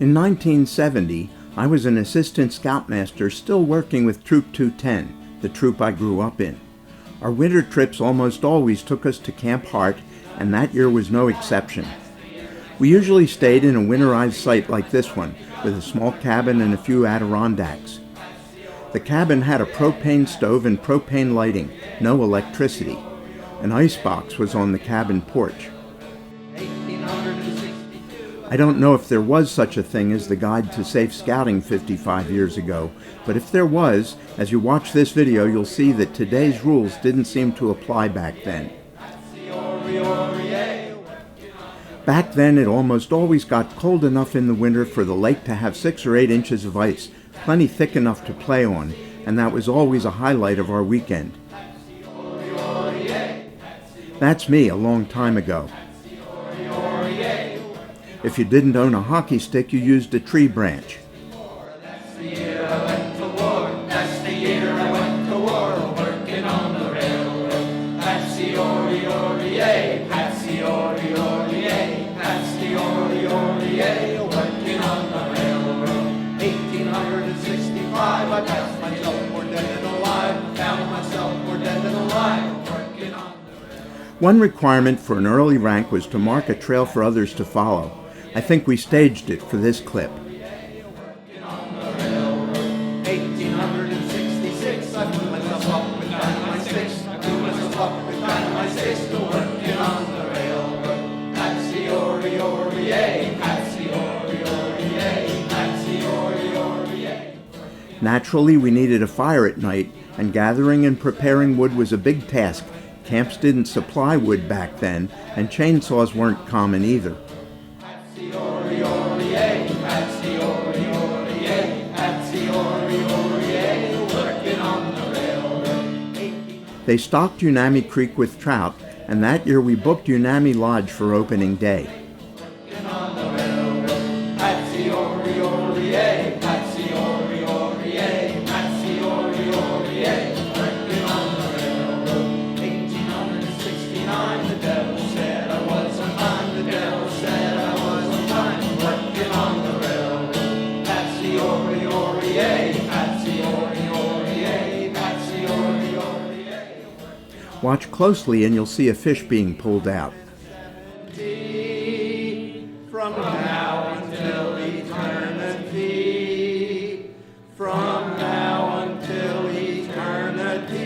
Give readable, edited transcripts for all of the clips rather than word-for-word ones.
In 1970, I was an assistant scoutmaster still working with Troop 210, the troop I grew up in. Our winter trips almost always took us to Camp Hart, and that year was no exception. We usually stayed in a winterized site like this one, with a small cabin and a few Adirondacks. The cabin had a propane stove and propane lighting, no electricity. An icebox was on the cabin porch. I don't know if there was such a thing as the Guide to Safe Scouting 55 years ago, but if there was, as you watch this video, you'll see that today's rules didn't seem to apply back then. Back then, it almost always got cold enough in the winter for the lake to have 6 or 8 inches of ice, plenty thick enough to play on, and that was always a highlight of our weekend. That's me a long time ago. If you didn't own a hockey stick, you used a tree branch. That's the year I went to war. That's the year I went to war, working on the railroad. Patsy Ori Ori yay, Patsy Ori Ori yay, Patsy Ori Ori yay, working on the railroad. 1865, I found myself more dead than alive. Found myself more dead than alive, working on the railroad. One requirement for an early rank was to mark a trail for others to follow. I think we staged it for this clip. 1866, I put myself up with dynamite sticks. I put myself up with dynamite sticks, working on the railroad. Patsy Ori Ori yay, Patsy Ori Ori yay, Patsy Ori Ori yay. Naturally, we needed a fire at night, and gathering and preparing wood was a big task. Camps didn't supply wood back then, and chainsaws weren't common either. They stocked Unami Creek with trout, and that year we booked Unami Lodge for opening day. Watch closely and you'll see a fish being pulled out. From now until eternity, from now until eternity,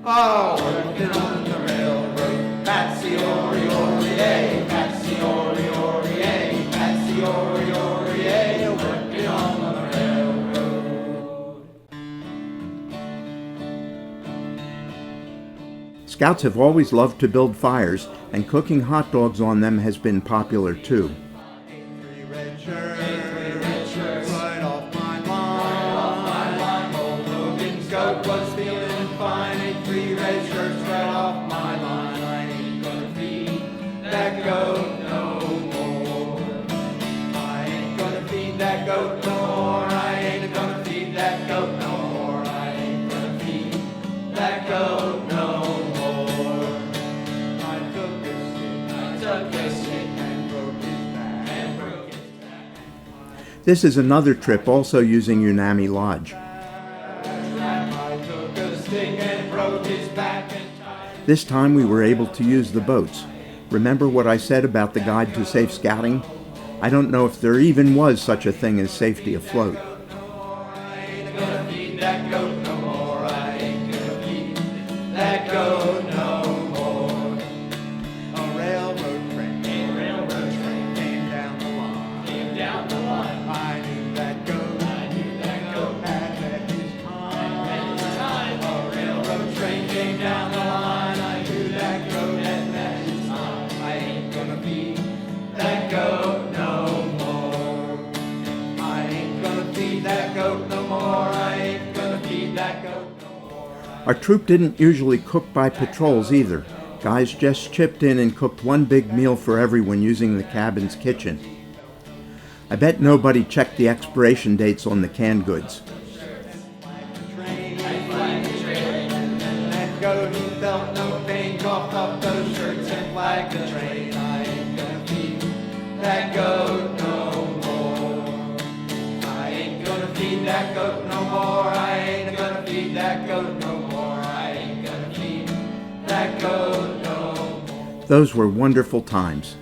oh, working on the railroad. Patsy Ori Ori yay, Patsy Ori Ori yay, Patsy Ori Ori yay, working on the railroad. Scouts have always loved to build fires, and cooking hot dogs on them has been popular too. 3 red shirts, right off my line. Old Logan's goat was feeling fine. 3 red shirts right off my line. I ain't gonna feed that goat no more. I ain't gonna feed that goat no more. I ain't gonna feed that goat no more. I ain't gonna feed that goat no more. This is another trip also using Unami Lodge. This time we were able to use the boats. Remember what I said about the Guide to Safe Scouting? I don't know if there even was such a thing as safety afloat. Our troop didn't usually cook by patrols either. Guys just chipped in and cooked one big meal for everyone using the cabin's kitchen. I bet nobody checked the expiration dates on the canned goods. That goat no more. feed that goat no more. I ain't gonna feed that goat no more. I ain't gonna feed that goat no more. Those were wonderful times.